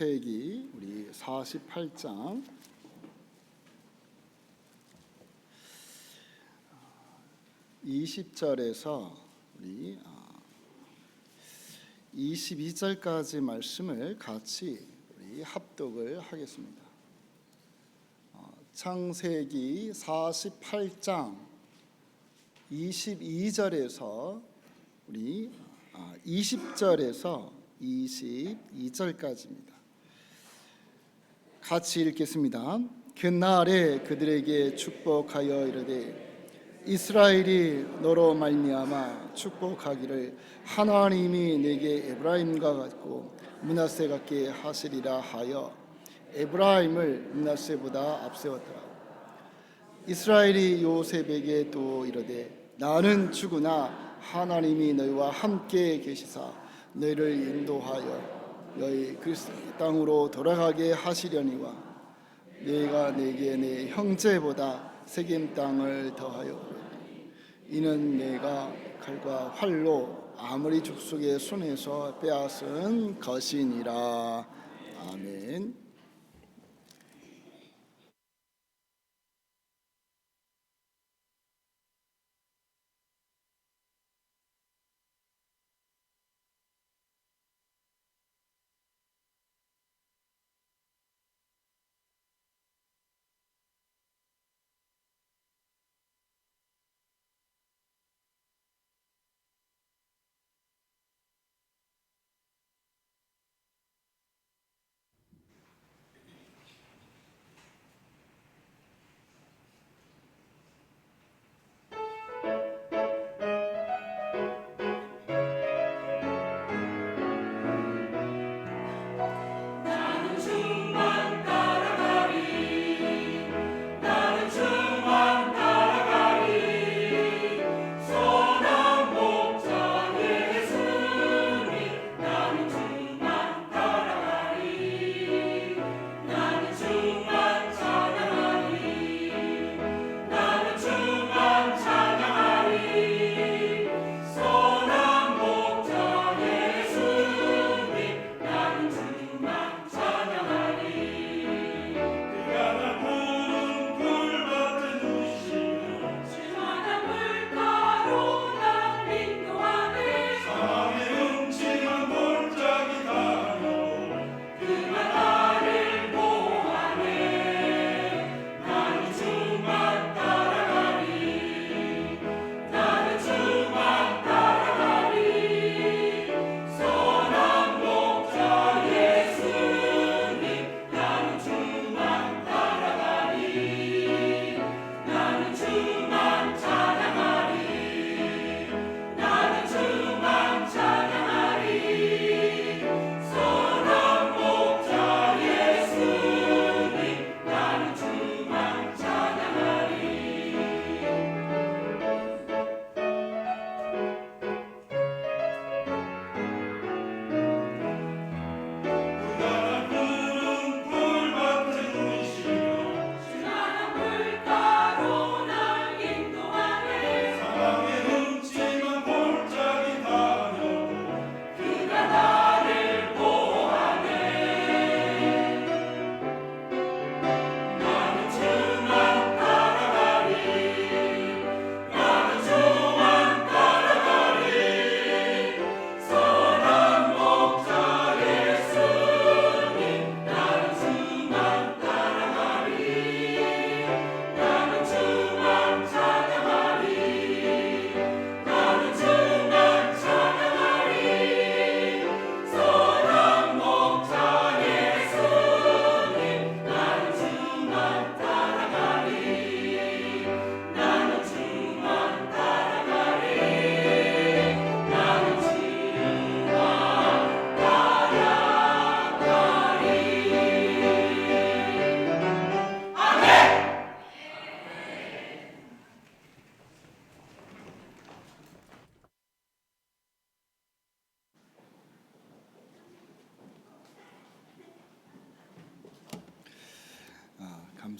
창세기 우리 48장 20절에서 우리 22절까지 말씀을 같이 우리 합독을 하겠습니다. 창세기 48장 22절에서 우리 20절에서 22절까지입니다. 같이 읽겠습니다. 그날에 그들에게 축복하여 이르되 이스라엘이 너로 말미암아 축복하기를 하나님이 내게 에브라임과 같고 므낫세 같게 하시리라 하여 에브라임을 므낫세보다 앞세웠더라. 이스라엘이 요셉에게 또 이르되 나는 죽으나 하나님이 너희와 함께 계시사 너희를 인도하여 너희 그리스도 땅으로 돌아가게 하시려니와 너희가 내게 내 형제보다 세겜 땅을 더하여 얻으리. 이는 내가 칼과 활로 아모리 족속의 손에서 빼앗은 것이니라. 아멘.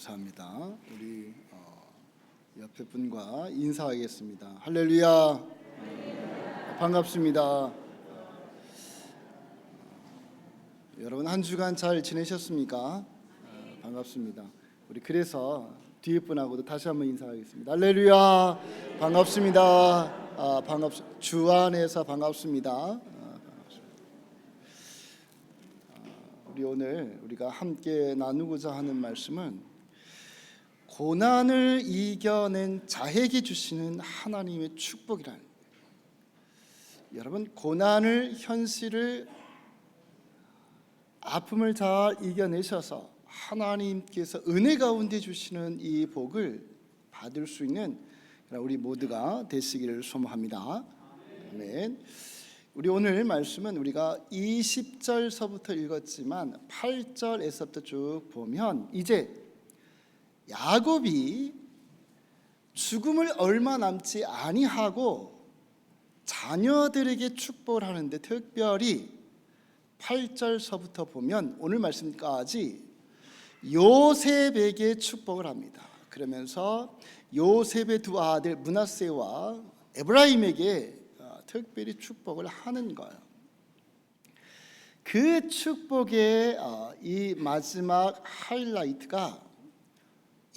감사합니다. 우리 옆에 분과 인사하겠습니다. 할렐루야. 반갑습니다. 여러분 한 주간 잘 지내셨습니까? 반갑습니다. 우리 그래서 뒤에 분하고도 다시 한번 인사하겠습니다. 할렐루야, 반갑습니다. 주 안에서 반갑습니다. 반갑습니다. 우리 오늘 우리가 함께 나누고자 하는 말씀은 고난을 이겨낸 자에게 주시는 하나님의 축복이라는. 여러분, 고난을, 현실을, 아픔을 잘 이겨내셔서 하나님께서 은혜 가운데 주시는 이 복을 받을 수 있는 우리 모두가 되시기를 소망합니다. 아멘. 우리 오늘 말씀은 우리가 20절서부터 읽었지만 8절에서부터 쭉 보면 이제 야곱이 죽음을 얼마 남지 아니하고 자녀들에게 축복을 하는데, 특별히 8절서부터 보면 오늘 말씀까지 요셉에게 축복을 합니다. 그러면서 요셉의 두 아들 므낫세와 에브라임에게 특별히 축복을 하는 거예요. 그 축복의 이 마지막 하이라이트가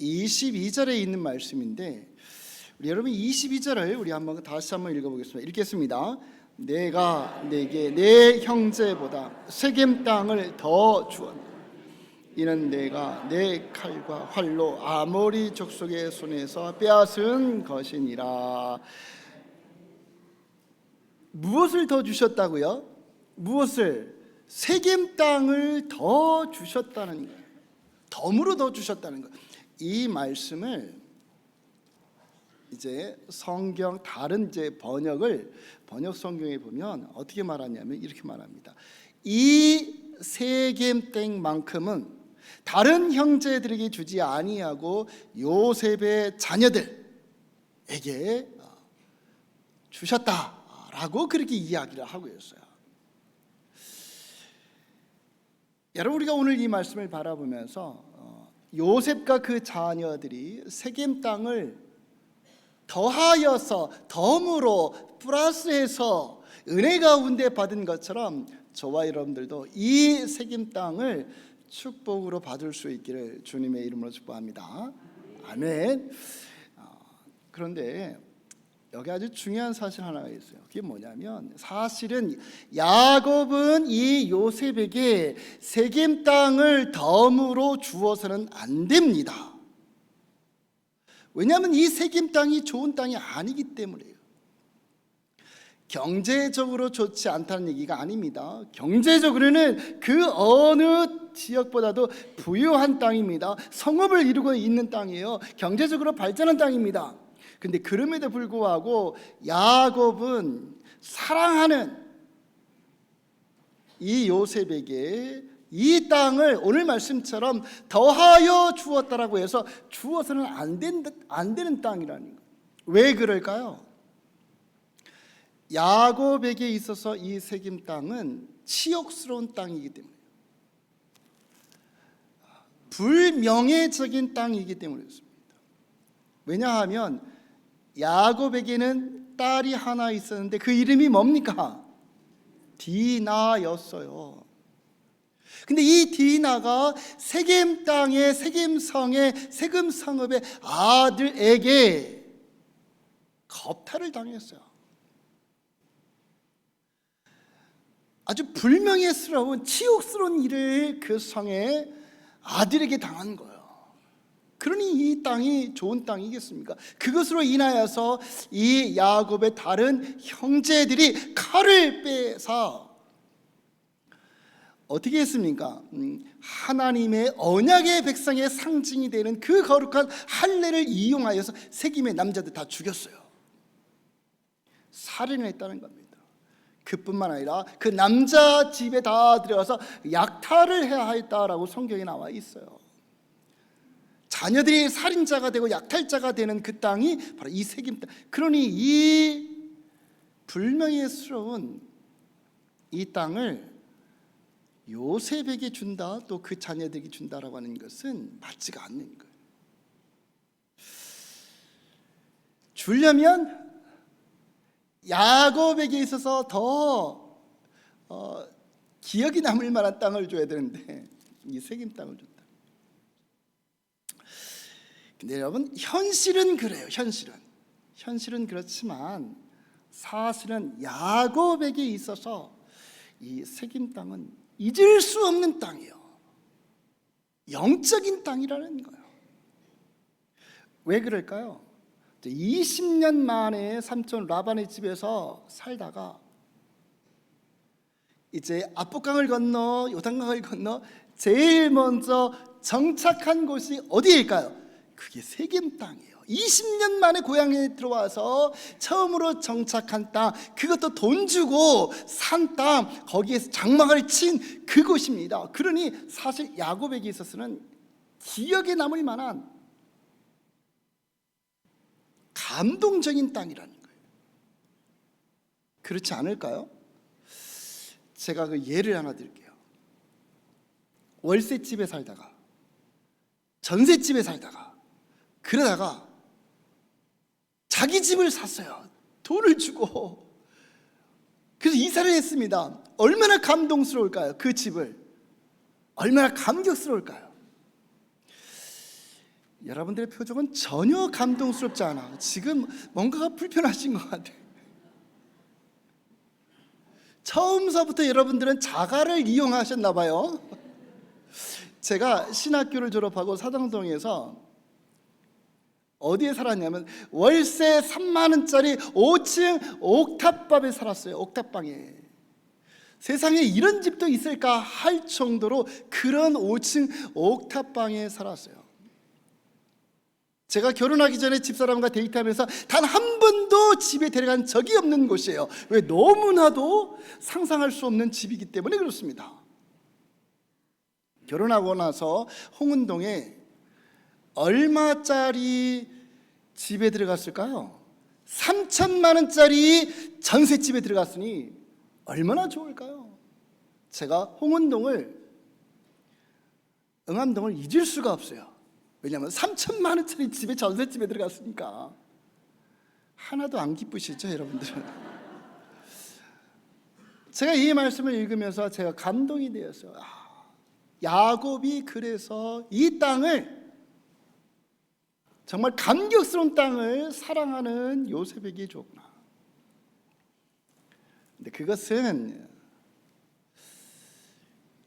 22절에 있는 말씀인데, 우리 여러분 22절을 우리 다시 한번 읽어보겠습니다. 읽겠습니다. 내가 내게 내 형제보다 세겜 땅을 더 주었다. 이는 내가 내 칼과 활로 아모리 족속의 손에서 빼앗은 것이니라. 무엇을 더 주셨다고요? 무엇을? 세겜 땅을 더 주셨다는 거예요. 덤으로 더 주셨다는 거예요. 이 말씀을 이제 성경 다른 번역 성경에 보면 어떻게 말하냐면 이렇게 말합니다. 이 세겜 땅만큼은 다른 형제들에게 주지 아니하고 요셉의 자녀들에게 주셨다라고 그렇게 이야기를 하고 있어요. 여러분, 우리가 오늘 이 말씀을 바라보면서 요셉과 그 자녀들이 세겜 땅을 더하여서, 덤으로 플러스해서 은혜 가운데 받은 것처럼 저와 여러분들도 이 세겜 땅을 축복으로 받을 수 있기를 주님의 이름으로 축복합니다. 아멘. 그런데 여기 아주 중요한 사실 하나가 있어요. 그게 뭐냐면, 사실은 야곱은 이 요셉에게 세겜 땅을 덤으로 주어서는 안 됩니다. 왜냐하면 이 세겜 땅이 좋은 땅이 아니기 때문이에요. 경제적으로 좋지 않다는 얘기가 아닙니다. 경제적으로는 그 어느 지역보다도 부유한 땅입니다. 성읍을 이루고 있는 땅이에요. 경제적으로 발전한 땅입니다. 근데 그럼에도 불구하고 야곱은 사랑하는 이 요셉에게 이 땅을 오늘 말씀처럼 더하여 주었다라고 해서 주어서는 안 되는 땅이라는 거예요. 왜 그럴까요? 야곱에게 있어서 이 세겜 땅은 치욕스러운 땅이기 때문에, 불명예적인 땅이기 때문에 그렇습니다. 왜냐하면 야곱에게는 딸이 하나 있었는데 그 이름이 뭡니까? 디나였어요. 근데 이 디나가 세겜 땅의 세겜성의 세겜 성읍의 아들에게 겁탈을 당했어요. 아주 불명예스러운 치욕스러운 일을 그 성의 아들에게 당한 거예요. 그러니 이 땅이 좋은 땅이겠습니까? 그것으로 인하여서 이 야곱의 다른 형제들이 칼을 빼서 어떻게 했습니까? 하나님의 언약의 백성의 상징이 되는 그 거룩한 할례를 이용하여서 세겜의 남자들 다 죽였어요. 살인을 했다는 겁니다. 그뿐만 아니라 그 남자 집에 다 들어가서 약탈을 해야 했다라고 성경에 나와 있어요. 자녀들이 살인자가 되고 약탈자가 되는 그 땅이 바로 이 세겜 땅. 그러니 이 불명예스러운 이 땅을 요셉에게 준다, 또 그 자녀들에게 준다라고 하는 것은 맞지가 않는 거예요. 주려면 야곱에게 있어서 더 기억이 남을 만한 땅을 줘야 되는데 이 세겜 땅을 줬다. 근데 여러분, 현실은 그래요. 현실은 그렇지만 사실은 야곱에게 있어서 이 세겜 땅은 잊을 수 없는 땅이에요. 영적인 땅이라는 거예요. 왜 그럴까요? 20년 만에 삼촌 라반의 집에서 살다가 이제 압복강을 건너 요단강을 건너 제일 먼저 정착한 곳이 어디일까요? 그게 세겜 땅이에요. 20년 만에 고향에 들어와서 처음으로 정착한 땅, 그것도 돈 주고 산 땅, 거기에서 장막을 친 그곳입니다. 그러니 사실 야곱에게 있어서는 기억에 남을 만한 감동적인 땅이라는 거예요. 그렇지 않을까요? 제가 그 예를 하나 드릴게요. 월세집에 살다가 전세집에 살다가 그러다가 자기 집을 샀어요. 돈을 주고. 그래서 이사를 했습니다. 얼마나 감동스러울까요? 그 집을 얼마나 감격스러울까요? 여러분들의 표정은 전혀 감동스럽지 않아. 지금 뭔가가 불편하신 것 같아요. 처음서부터 여러분들은 자가를 이용하셨나 봐요. 제가 신학교를 졸업하고 사당동에서 어디에 살았냐면 월세 3만 원짜리 5층 옥탑방에 살았어요. 옥탑방에. 세상에 이런 집도 있을까 할 정도로 그런 5층 옥탑방에 살았어요. 제가 결혼하기 전에 집사람과 데이트하면서 단 한 번도 집에 데려간 적이 없는 곳이에요. 왜? 너무나도 상상할 수 없는 집이기 때문에 그렇습니다. 결혼하고 나서 홍은동에 얼마짜리 집에 들어갔을까요? 3천만 원짜리 전셋집에 들어갔으니 얼마나 좋을까요? 제가 홍은동을, 응암동을 잊을 수가 없어요. 왜냐하면 3천만 원짜리 집에 전셋집에 들어갔으니까. 하나도 안 기쁘시죠, 여러분들은? 제가 이 말씀을 읽으면서 제가 감동이 되었어요. 야곱이 그래서 이 땅을, 정말 감격스러운 땅을 사랑하는 요셉에게 줬구나. 근데 그것은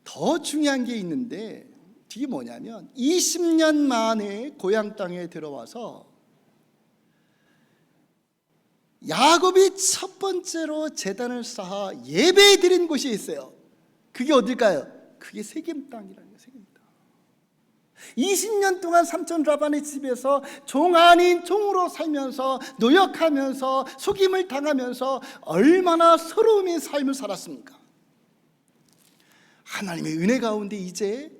더 중요한 게 있는데, 이게 뭐냐면 20년 만에 고향 땅에 들어와서 야곱이 첫 번째로 제단을 쌓아 예배 드린 곳이 있어요. 그게 어딜까요? 그게 세겜 땅이라는 거예요. 세겜 땅. 20년 동안 삼촌 라반의 집에서 종 아닌 종으로 살면서 노역하면서 속임을 당하면서 얼마나 서러움의 삶을 살았습니까? 하나님의 은혜 가운데 이제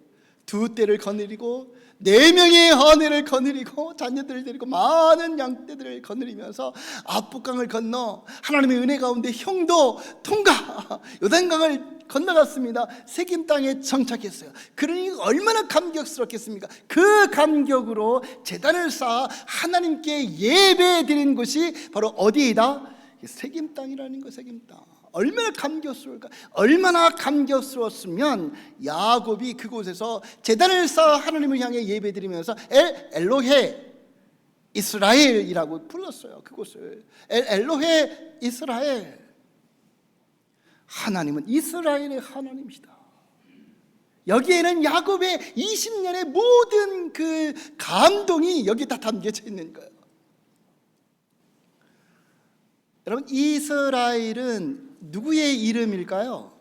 2떼를 거느리고 4명의 아내를 거느리고 자녀들을 데리고 많은 양떼들을 거느리면서 압복강을 건너 하나님의 은혜 가운데 형도 통과, 요단강을 건너갔습니다. 세겜 땅에 정착했어요. 그러니 얼마나 감격스럽겠습니까? 그 감격으로 제단을 쌓아 하나님께 예배드린 곳이 바로 어디이다? 세겜 땅이라는 거. 세겜 땅. 얼마나 감격스러울까? 얼마나 감격스러웠으면 야곱이 그곳에서 제단을 쌓아 하나님을 향해 예배드리면서 엘로헤 이스라엘이라고 불렀어요. 그곳을 엘로헤 이스라엘. 하나님은 이스라엘의 하나님이시다. 여기에는 야곱의 20년의 모든 그 감동이 여기에 다 담겨져 있는 거예요. 여러분, 이스라엘은 누구의 이름일까요?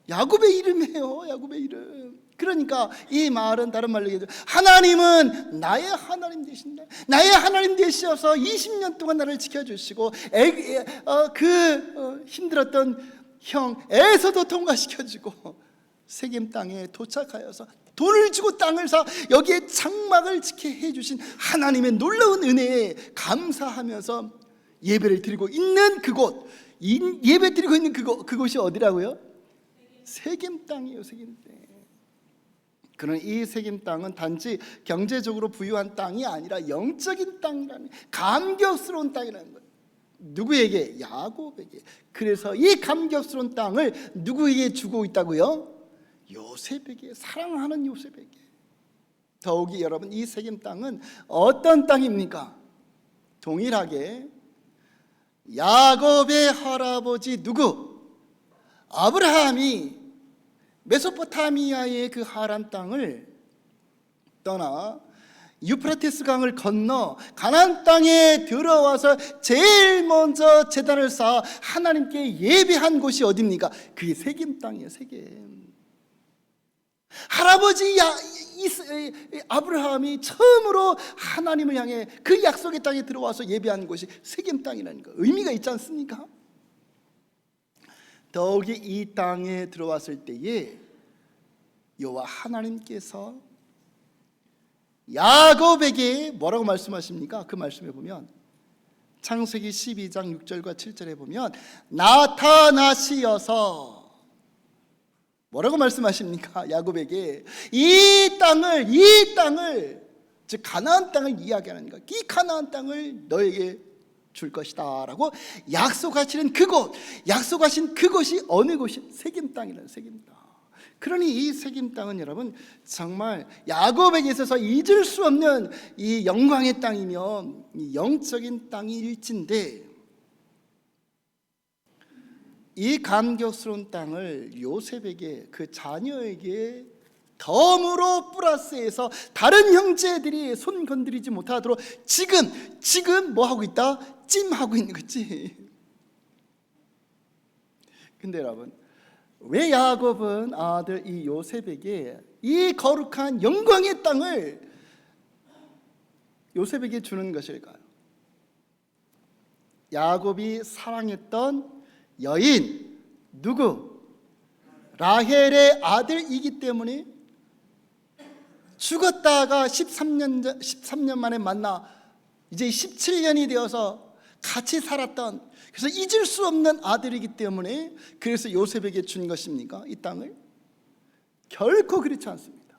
야곱의 이름이에요. 야곱의 이름. 그러니까 이 말은 다른 말로 얘기해서 하나님은 나의 하나님 되신다. 나의 하나님 되셔서 20년 동안 나를 지켜주시고 힘들었던 형 에서도 통과시켜주고 세겜 땅에 도착하여서 돈을 주고 땅을 사 여기에 장막을 지켜 해주신 하나님의 놀라운 은혜에 감사하면서 예배를 드리고 있는 그곳, 예배 드리고 있는 그곳이 어디라고요? 세겜 땅이에요. 세겜 땅. 그런 이 세겜 땅은 단지 경제적으로 부유한 땅이 아니라 영적인 땅이라는, 감격스러운 땅이라는 거예요. 누구에게? 야곱에게. 그래서 이 감격스러운 땅을 누구에게 주고 있다고요? 요셉에게, 사랑하는 요셉에게. 더욱이 여러분, 이 세겜 땅은 어떤 땅입니까? 동일하게 야곱의 할아버지 누구? 아브라함이 메소포타미아의 그 하란 땅을 떠나 유프라테스 강을 건너 가나안 땅에 들어와서 제일 먼저 제단을 쌓아 하나님께 예배한 곳이 어디입니까? 그게 세겜 땅이에요. 세겜. 할아버지 아브라함이 처음으로 하나님을 향해 그 약속의 땅에 들어와서 예배한 곳이 세겜 땅이라는 거, 의미가 있지 않습니까? 더욱이 이 땅에 들어왔을 때에 여호와 하나님께서 야곱에게 뭐라고 말씀하십니까? 그 말씀에 보면 창세기 12장 6절과 7절에 보면 나타나시어서 뭐라고 말씀하십니까? 야곱에게 이 땅을 즉 가나안 땅을 이야기하는 것, 이 가나안 땅을 너에게 줄 것이다 라고 약속하시는 그곳, 약속하신 그곳이 어느 곳이? 세겜 땅이라는, 세겜 땅. 그러니 이 세겜 땅은 여러분 정말 야곱에게 있어서 잊을 수 없는 이 영광의 땅이며 이 영적인 땅일진데, 이 감격스러운 땅을 요셉에게, 그 자녀에게 덤으로 플러스해서 다른 형제들이 손 건드리지 못하도록 지금 뭐 하고 있다? 찜하고 있는 거지. 근데 여러분, 왜 야곱은 아들 이 요셉에게 이 거룩한 영광의 땅을 요셉에게 주는 것일까요? 야곱이 사랑했던 여인 누구? 라헬의 아들이기 때문에 죽었다가 13년 만에 만나 이제 17년이 되어서 같이 살았던, 그래서 잊을 수 없는 아들이기 때문에 그래서 요셉에게 준 것입니까? 이 땅을? 결코 그렇지 않습니다.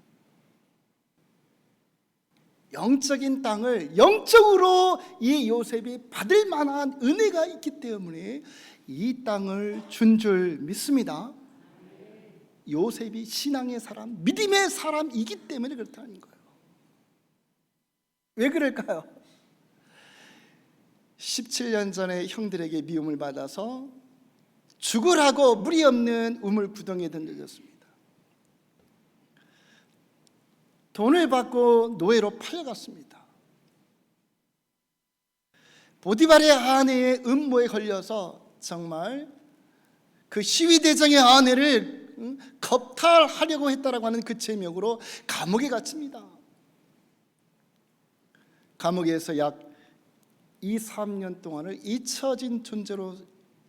영적인 땅을 영적으로 이 요셉이 받을 만한 은혜가 있기 때문에 이 땅을 준 줄 믿습니다. 요셉이 신앙의 사람, 믿음의 사람이기 때문에 그렇다는 거예요. 왜 그럴까요? 17년 전에 형들에게 미움을 받아서 죽으라고 무리 없는 우물 구덩이에 던져졌습니다. 돈을 받고 노예로 팔려갔습니다. 보디발의 아내의 음모에 걸려서 정말 그 시위대장의 아내를 겁탈하려고 했다라고 하는 그 제목으로 감옥에 갇힙니다. 감옥에서 약 2, 3년 동안을 잊혀진 존재로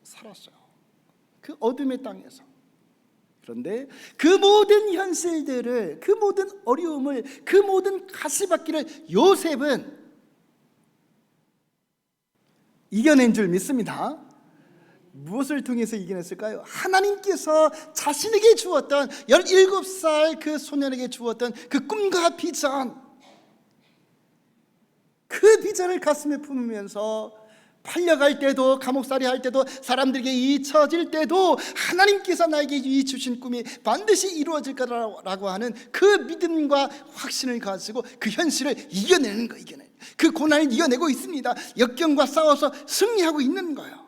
살았어요. 그 어둠의 땅에서. 그런데 그 모든 현실들을, 그 모든 어려움을, 그 모든 가시밭길을 요셉은 이겨낸 줄 믿습니다. 무엇을 통해서 이겨냈을까요? 하나님께서 자신에게 주었던 17살 그 소년에게 주었던 그 꿈과 비전, 그 비전을 가슴에 품으면서 팔려갈 때도, 감옥살이 할 때도, 사람들에게 잊혀질 때도 하나님께서 나에게 이 주신 꿈이 반드시 이루어질 거라고 하는 그 믿음과 확신을 가지고 그 현실을 이겨내는 거, 그 고난을 이겨내고 있습니다. 역경과 싸워서 승리하고 있는 거예요.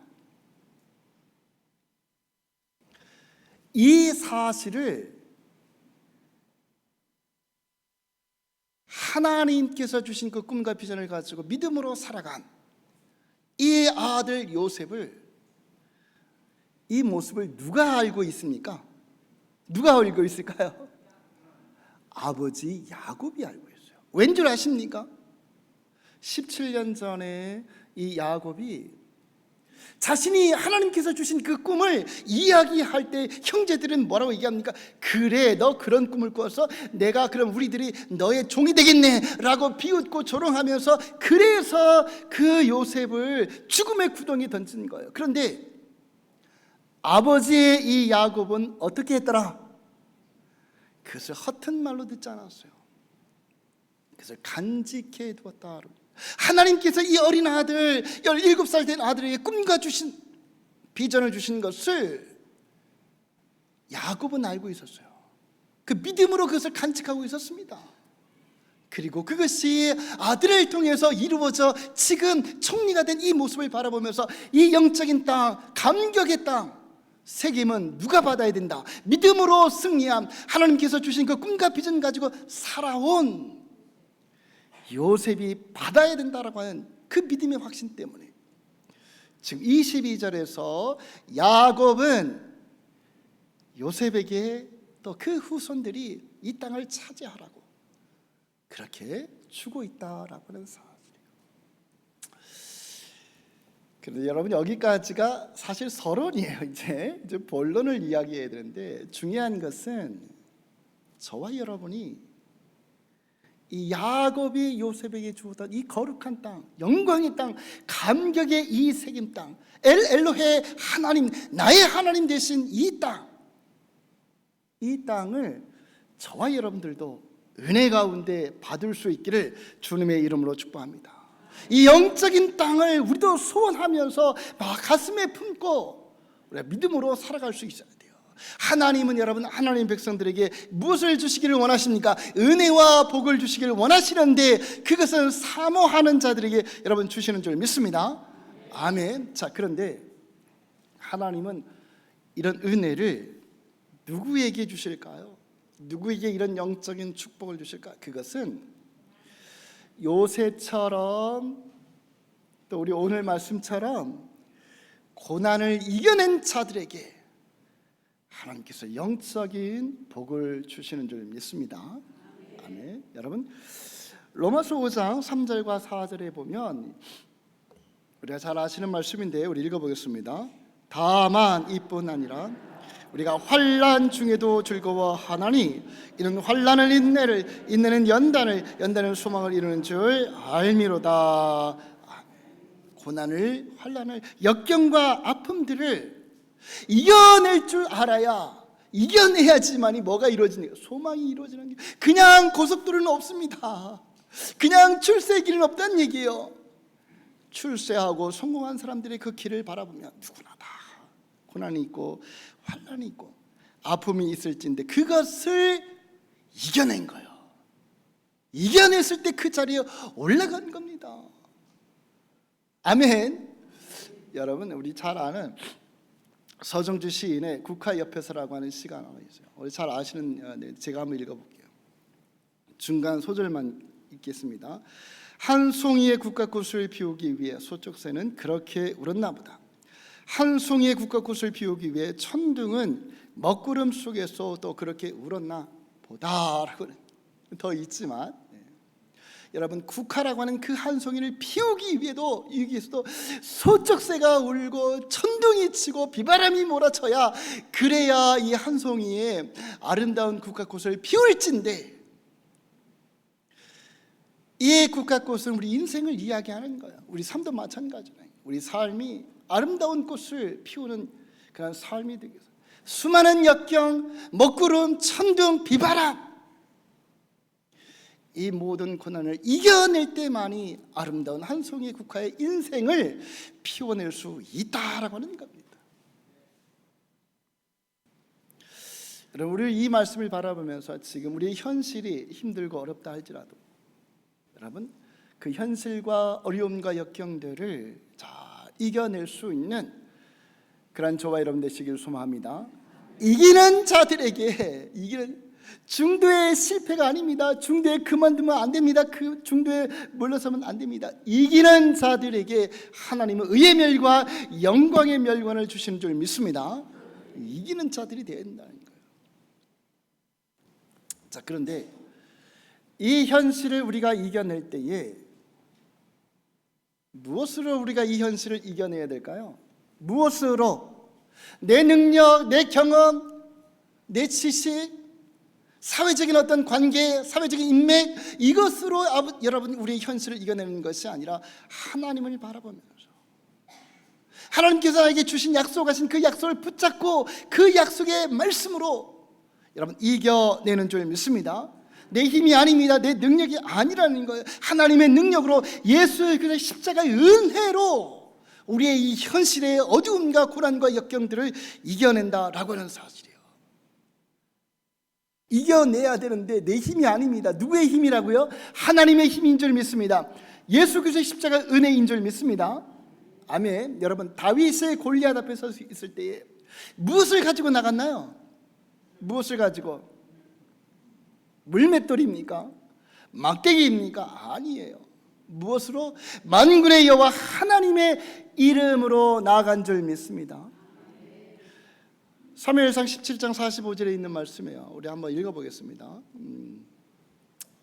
이 사실을 하나님께서 주신 그 꿈과 비전을 가지고 믿음으로 살아간 이 아들 요셉을, 이 모습을 누가 알고 있습니까? 누가 알고 있을까요? 아버지 야곱이 알고 있어요. 왠 줄 아십니까? 17년 전에 이 야곱이 자신이 하나님께서 주신 그 꿈을 이야기할 때 형제들은 뭐라고 얘기합니까? 그래, 너 그런 꿈을 꿔서 내가 그럼 우리들이 너의 종이 되겠네 라고 비웃고 조롱하면서, 그래서 그 요셉을 죽음의 구덩이에 던진 거예요. 그런데 아버지의 이 야곱은 어떻게 했더라? 그것을 허튼 말로 듣지 않았어요. 그것을 간직해 두었다. 하나님께서 이 어린 아들 17살 된 아들에게 꿈과 주신 비전을 주신 것을 야곱은 알고 있었어요. 그 믿음으로 그것을 간직하고 있었습니다. 그리고 그것이 아들을 통해서 이루어져 지금 총리가 된 이 모습을 바라보면서 이 영적인 땅, 감격의 땅 세겜은 누가 받아야 된다. 믿음으로 승리한 하나님께서 주신 그 꿈과 비전 가지고 살아온 요셉이 받아야 된다라고 하는 그 믿음의 확신 때문에 지금 22절에서 야곱은 요셉에게 또 그 후손들이 이 땅을 차지하라고 그렇게 주고 있다라고 하는 사실이에요. 그런데 여러분, 여기까지가 사실 서론이에요. 이제 본론을 이야기해야 되는데, 중요한 것은 저와 여러분이 이 야곱이 요셉에게 주었던 이 거룩한 땅, 영광의 땅, 감격의 이 세겜 땅, 엘로헤 하나님, 나의 하나님 되신 이 땅, 이 땅을 저와 여러분들도 은혜 가운데 받을 수 있기를 주님의 이름으로 축복합니다. 이 영적인 땅을 우리도 소원하면서 가슴에 품고 우리가 믿음으로 살아갈 수 있어야 돼요. 하나님은 여러분, 하나님 백성들에게 무엇을 주시기를 원하십니까? 은혜와 복을 주시기를 원하시는데 그것은 사모하는 자들에게 여러분 주시는 줄 믿습니다. 아멘. 자, 그런데 하나님은 이런 은혜를 누구에게 주실까요? 누구에게 이런 영적인 축복을 주실까? 그것은 요셉처럼 또 우리 오늘 말씀처럼 고난을 이겨낸 자들에게 하나님께서 영적인 복을 주시는 줄 믿습니다. 아멘. 여러분, 로마서 5장 3절과 4절에 보면 우리가 잘 아시는 말씀인데 우리 읽어보겠습니다. 다만 이뿐 아니라 우리가 환난 중에도 즐거워하나니 이는 환난을 인내를, 인내는 연단을, 연단은 소망을 이루는 줄 알미로다. 고난을, 환난을, 역경과 아픔들을 이겨낼 줄 알아야, 이겨내야지만이 뭐가 이루어지는 거예요? 소망이 이루어지는 게. 그냥 고속도로는 없습니다. 그냥 출세의 길은 없다는 얘기예요. 출세하고 성공한 사람들의 그 길을 바라보면 누구나 다 고난이 있고 환난이 있고 아픔이 있을진데 그것을 이겨낸 거예요. 이겨냈을 때 그 자리에 올라간 겁니다. 아멘. 여러분, 우리 잘 아는 서정주 시인의 국화 옆에서라고 하는 시가 하나 있어요. 우리 잘 아시는, 제가 한번 읽어볼게요. 중간 소절만 읽겠습니다. 한 송이의 국화꽃을 피우기 위해 소쩍새는 그렇게 울었나 보다. 한 송이의 국화꽃을 피우기 위해 천둥은 먹구름 속에서 또 그렇게 울었나 보다라고 더 있지만, 여러분, 국화라고 하는 그 한 송이를 피우기 위해도 여기에서도 소쩍새가 울고 천둥이 치고 비바람이 몰아쳐야 그래야 이 한 송이의 아름다운 국화꽃을 피울진데, 이 국화꽃은 우리 인생을 이야기하는 거예요. 우리 삶도 마찬가지예요. 우리 삶이 아름다운 꽃을 피우는 그런 삶이 되겠어요. 수많은 역경, 먹구름, 천둥, 비바람, 이 모든 고난을 이겨낼 때만이 아름다운 한 송이 국화의 인생을 피워낼 수 있다라고 하는 겁니다. 여러분, 우리 이 말씀을 바라보면서 지금 우리의 현실이 힘들고 어렵다 할지라도 여러분, 그 현실과 어려움과 역경들을 잘 이겨낼 수 있는 그런 저와 여러분 되시기를 소망합니다. 이기는 자들에게, 이기는 중도의 실패가 아닙니다. 중도에 그만두면 안 됩니다. 그 중도에 물러서면 안 됩니다. 이기는 자들에게 하나님은 의의 멸과 영광의 멸관을 주시는 줄 믿습니다. 이기는 자들이 되어야 된다는 거예요. 자, 그런데 이 현실을 우리가 이겨낼 때에 무엇으로 우리가 이 현실을 이겨내야 될까요? 무엇으로? 내 능력, 내 경험, 내 지식, 사회적인 어떤 관계, 사회적인 인맥, 이것으로 여러분 우리의 현실을 이겨내는 것이 아니라 하나님을 바라보면서 하나님께서 나에게 주신 약속하신 그 약속을 붙잡고 그 약속의 말씀으로 여러분 이겨내는 줄 믿습니다. 내 힘이 아닙니다. 내 능력이 아니라는 거예요. 하나님의 능력으로 예수의 그 십자가의 은혜로 우리의 이 현실의 어두움과 고난과 역경들을 이겨낸다라고 하는 사실이에요. 이겨내야 되는데 내 힘이 아닙니다. 누구의 힘이라고요? 하나님의 힘인 줄 믿습니다. 예수 그리스도의 십자가 은혜인 줄 믿습니다. 아멘. 여러분, 다윗의 골리앗 앞에 서 있을 때에 무엇을 가지고 나갔나요? 무엇을 가지고? 물맷돌입니까? 막대기입니까? 아니에요. 무엇으로? 만군의 여호와 하나님의 이름으로 나아간 줄 믿습니다. 사무엘상 17장 45절에 있는 말씀이에요. 우리 한번 읽어보겠습니다.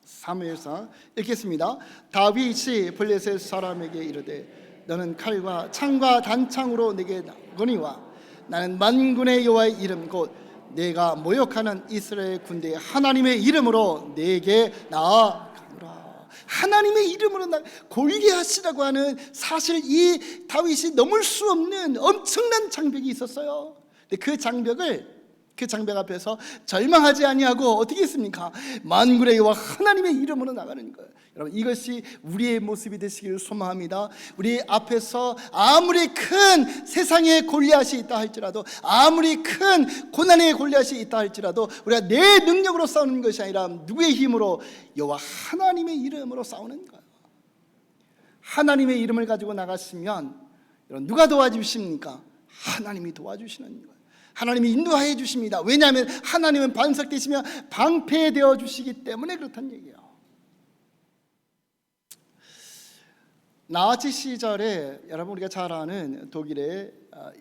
사무엘상 읽겠습니다. 다윗이 블레셋 사람에게 이르되 너는 칼과 창과 단창으로 내게 나거니와 나는 만군의 여호와의 이름 곧 내가 모욕하는 이스라엘 군대의 하나님의 이름으로 내게 나아가노라. 하나님의 이름으로 골리앗이라고 하는 사실 이 다윗이 넘을 수 없는 엄청난 장벽이 있었어요. 그 장벽 앞에서 절망하지 아니하고 어떻게 했습니까? 만군의 여호와 하나님의 이름으로 나가는 거예요. 여러분, 이것이 우리의 모습이 되시기를 소망합니다. 우리 앞에서 아무리 큰 세상의 골리앗이 있다 할지라도, 아무리 큰 고난의 골리앗이 있다 할지라도 우리가 내 능력으로 싸우는 것이 아니라 누구의 힘으로? 여호와 하나님의 이름으로 싸우는 거예요. 하나님의 이름을 가지고 나갔으면 누가 도와주십니까? 하나님이 도와주시는 거예요. 하나님이 인도하여 주십니다. 왜냐하면 하나님은 반석되시며 방패되어 주시기 때문에 그렇다는 얘기예요. 나치 시절에 여러분 우리가 잘 아는 독일의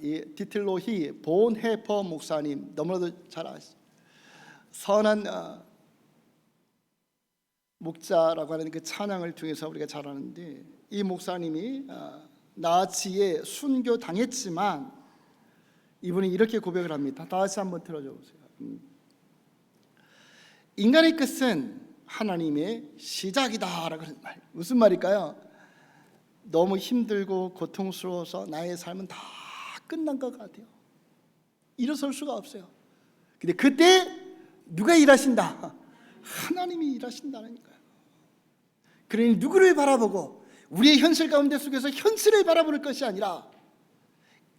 이 디틀로히 본헤퍼 목사님, 너무나도 잘 아시죠. 선한 목자라고 하는 그 찬양을 통해서 우리가 잘 아는데, 이 목사님이 나치에 순교 당했지만 이분이 이렇게 고백을 합니다. 다시 한번 들어줘 보세요. 인간의 끝은 하나님의 시작이다라고 하는 말. 무슨 말일까요? 너무 힘들고 고통스러워서 나의 삶은 다 끝난 것 같아요. 일어설 수가 없어요. 근데 그때 누가 일하신다? 하나님이 일하신다는 거예요. 그러니 누구를 바라보고 우리의 현실 가운데 속에서 현실을 바라볼 것이 아니라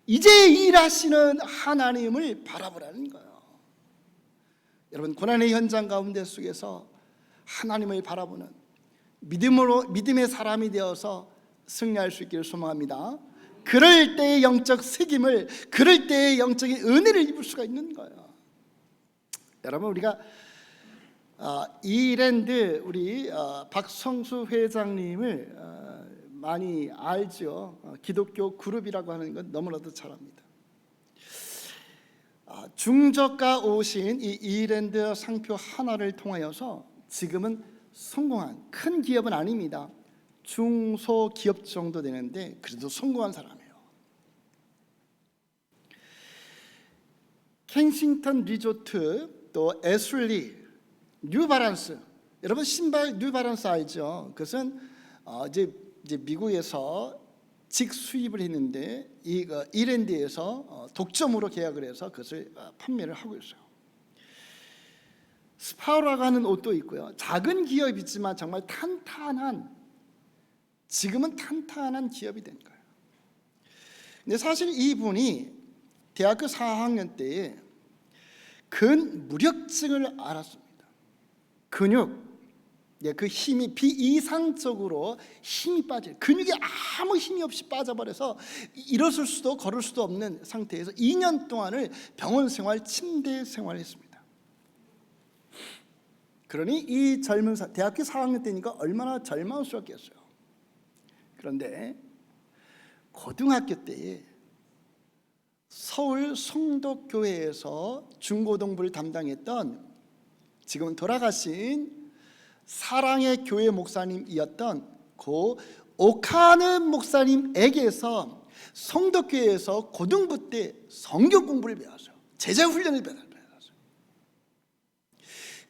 이제 일하시는 하나님을 바라보라는 거예요. 여러분, 고난의 현장 가운데 속에서 하나님을 바라보는 믿음의 사람이 되어서 승리할 수 있기를 소망합니다. 그럴 때의 영적 책임을, 그럴 때의 영적인 은혜를 입을 수가 있는 거예요. 여러분, 우리가 이랜드 우리 박성수 회장님을 많이 알죠. 기독교 그룹이라고 하는 건 너무나도 잘 압니다. 중저가 오신 이 이랜드 상표 하나를 통하여서 지금은 성공한, 큰 기업은 아닙니다. 중소기업 정도 되는데 그래도 성공한 사람이에요. 켄싱턴 리조트, 또 애슐리, 뉴발란스. 여러분, 신발 뉴발란스 알죠? 그것은 이제 미국에서 직수입을 했는데 이랜드에서 독점으로 계약을 해서 그것을 판매를 하고 있어요. 스파로라고 하는 옷도 있고요. 작은 기업이지만 정말 지금은 탄탄한 기업이 된 거예요. 근데 사실 이분이 대학교 4학년 때에 근무력증을 앓았습니다. 근육, 그 힘이 비이상적으로 힘이 빠져요. 근육이 아무 힘이 없이 빠져버려서 일어설 수도 걸을 수도 없는 상태에서 2년 동안을 병원 생활, 침대 생활을 했습니다. 그러니 이 젊은 대학교 4학년 때니까 얼마나 절망스럽겠어요. 그런데 고등학교 때에 서울 성덕교회에서 중고등부를 담당했던, 지금은 돌아가신 사랑의 교회 목사님이었던 고 오카는 목사님에게서 성덕교회에서 고등부 때 성경 공부를 배웠어요. 제자 훈련을 배웠어요.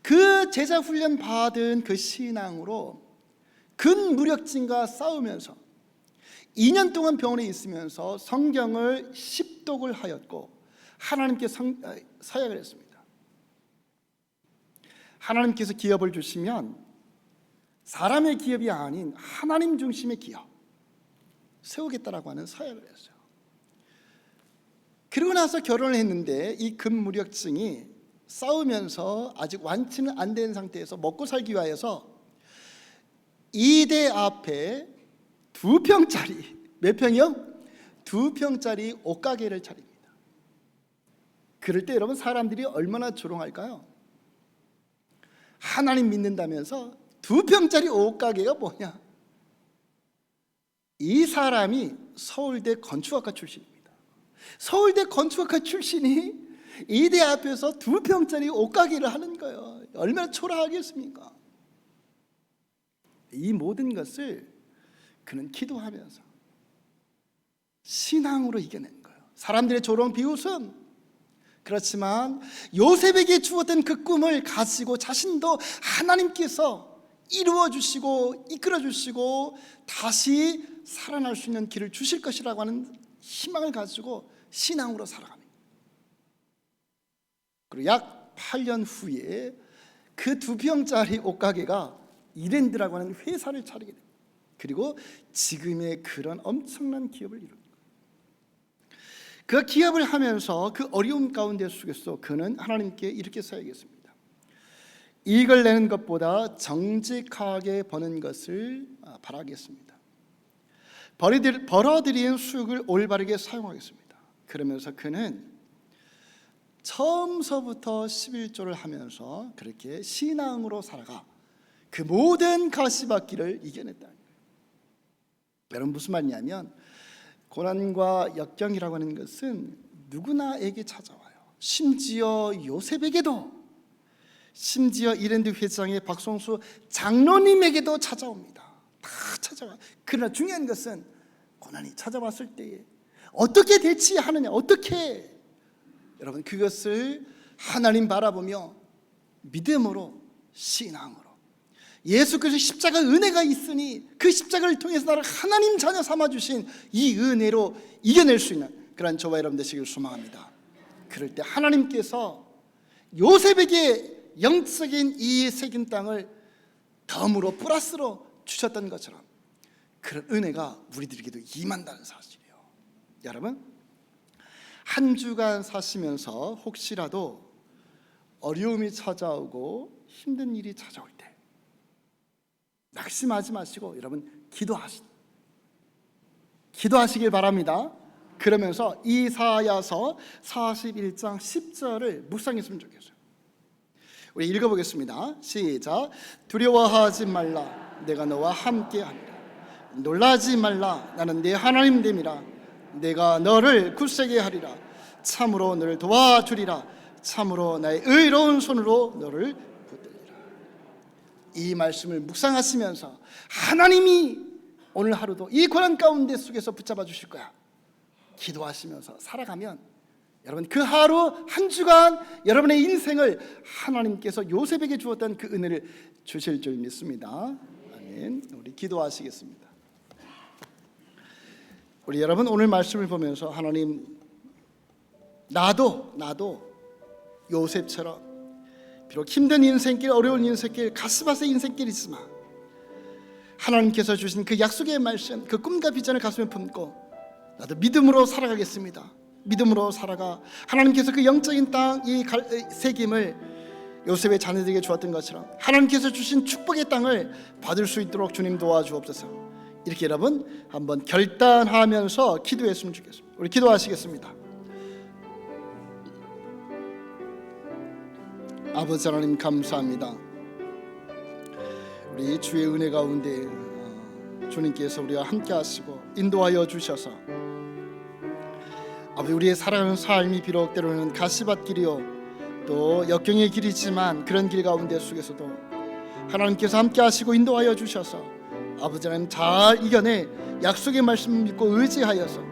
그 제자 훈련 받은 그 신앙으로 근무력증과 싸우면서 2년 동안 병원에 있으면서 성경을 십독을 하였고 하나님께 서약을 했습니다. 하나님께서 기업을 주시면 사람의 기업이 아닌 하나님 중심의 기업 세우겠다라고 하는 서약을 했어요. 그러고 나서 결혼을 했는데 이 금무력증이 싸우면서 아직 완치는 안 된 상태에서 먹고 살기 위하여서 2대 앞에 2평짜리, 몇 평이요? 2평짜리 옷가게를 차립니다. 그럴 때 여러분 사람들이 얼마나 조롱할까요? 하나님 믿는다면서 2평짜리 옷가게가 뭐냐? 이 사람이 서울대 건축학과 출신입니다. 서울대 건축학과 출신이 2대 앞에서 2평짜리 옷가게를 하는 거예요. 얼마나 초라하겠습니까? 이 모든 것을 그는 기도하면서 신앙으로 이겨낸 거예요. 사람들의 조롱 비웃음, 그렇지만 요셉에게 주었던 그 꿈을 가지고 자신도 하나님께서 이루어 주시고 이끌어 주시고 다시 살아날 수 있는 길을 주실 것이라고 하는 희망을 가지고 신앙으로 살아갑니다. 그리고 약 8년 후에 그 2평짜리 옷가게가 이랜드라고 하는 회사를 차리게 됩니다. 그리고 지금의 그런 엄청난 기업을 이룹니다. 그 기업을 하면서 그 어려움 가운데 속에서 그는 하나님께 이렇게 써야겠습니다. 이익을 내는 것보다 정직하게 버는 것을 바라겠습니다. 벌어들인 수익을 올바르게 사용하겠습니다. 그러면서 그는 처음서부터 11조를 하면서 그렇게 신앙으로 살아가 그 모든 가시밭길을 이겨냈다는 거예요. 여러분 무슨 말이냐면 고난과 역경이라고 하는 것은 누구나에게 찾아와요. 심지어 요셉에게도, 심지어 이랜드 회장의 박성수 장로님에게도 찾아옵니다. 다 찾아와요. 그러나 중요한 것은 고난이 찾아왔을 때에 어떻게 대치하느냐, 어떻게, 여러분 그것을 하나님 바라보며 믿음으로, 신앙으로, 예수 그리스도의 십자가 은혜가 있으니 그 십자가를 통해서 나를 하나님 자녀 삼아주신 이 은혜로 이겨낼 수 있는 그런 저와 여러분 되시길 소망합니다. 그럴 때 하나님께서 요셉에게 영적인 이 새긴 땅을 덤으로 플러스로 주셨던 것처럼 그런 은혜가 우리들에게도 임한다는 사실이에요. 여러분 한 주간 사시면서 혹시라도 어려움이 찾아오고 힘든 일이 찾아올 때 낙심하지 마시고 여러분 기도하시길 바랍니다. 그러면서 이사야서 41장 10절을 묵상했으면 좋겠어요. 우리 읽어보겠습니다. 시작. 두려워하지 말라, 내가 너와 함께하리라. 놀라지 말라, 나는 네 하나님 됨이라. 내가 너를 굳세게 하리라. 참으로 너를 도와주리라. 참으로 나의 의로운 손으로 너를 붙들리라. 이 말씀을 묵상하시면서 하나님이 오늘 하루도 이 고난 가운데 속에서 붙잡아 주실 거야 기도하시면서 살아가면 여러분 그 하루 한 주간 여러분의 인생을 하나님께서 요셉에게 주었던 그 은혜를 주실 줄 믿습니다. 아멘. 우리 기도하시겠습니다. 우리 여러분 오늘 말씀을 보면서 하나님, 나도 요셉처럼 비록 힘든 인생길, 어려운 인생길, 가스밭의 인생길이지만 하나님께서 주신 그 약속의 말씀, 그 꿈과 비전을 가슴에 품고 나도 믿음으로 살아가겠습니다. 믿음으로 살아가 하나님께서 그 영적인 땅 이 새김을 요셉의 자녀들에게 주었던 것처럼 하나님께서 주신 축복의 땅을 받을 수 있도록 주님 도와주옵소서. 이렇게 여러분 한번 결단하면서 기도했으면 좋겠습니다. 우리 기도하시겠습니다. 아버지 하나님 감사합니다. 우리 주의 은혜 가운데 주님께서 우리와 함께 하시고 인도하여 주셔서 아버지 우리의 살아가는 삶이 비록 때로는 가시밭길이요 또 역경의 길이지만 그런 길 가운데 속에서도 하나님께서 함께 하시고 인도하여 주셔서 아버지 하나님 잘 이겨내 약속의 말씀을 믿고 의지하여서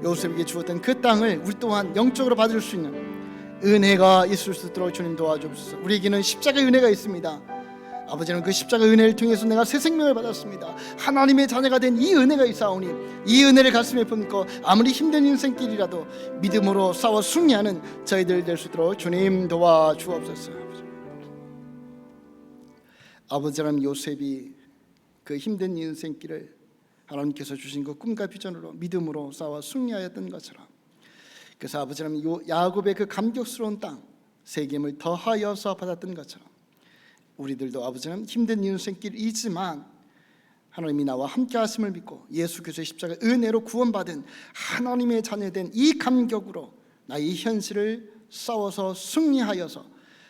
요셉에게 주었던 그 땅을 우리 또한 영적으로 받을 수 있는 은혜가 있을 수 있도록 주님 도와주옵소서. 우리에게는 십자가의 은혜가 있습니다. 아버지는 그 십자가의 은혜를 통해서 내가 새 생명을 받았습니다. 하나님의 자녀가 된 이 은혜가 있사오니 이 은혜를 가슴에 품고 아무리 힘든 인생길이라도 믿음으로 싸워 승리하는 저희들 될 수 있도록 주님 도와주옵소서. 아버지라는 요셉이 그 힘든 인생길을 하나님께서 주신 그 꿈과 비전으로 믿음으로 싸워 승리하였던 것처럼, 그래서 아버지라는 야곱의 그 감격스러운 땅 세겜을 더하여서 받았던 것처럼 우리들도 아버지는 힘든 인생길이지만 하나님이 나와 함께 하심을 믿고 예수 그리스도의 십자가 은혜로 구원받은 하나님의 자녀된 이 감격으로 나의 현실을 싸워서 승리하여서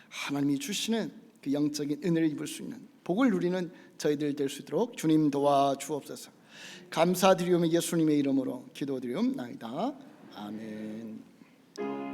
하나님이 주시는 그 영적인 은혜를 입을 수 있는 복을 누리는 저희들 될 수 있도록 주님 도와주옵소서. 감사드리오며 예수님의 이름으로 기도드리옵나이다. 아멘.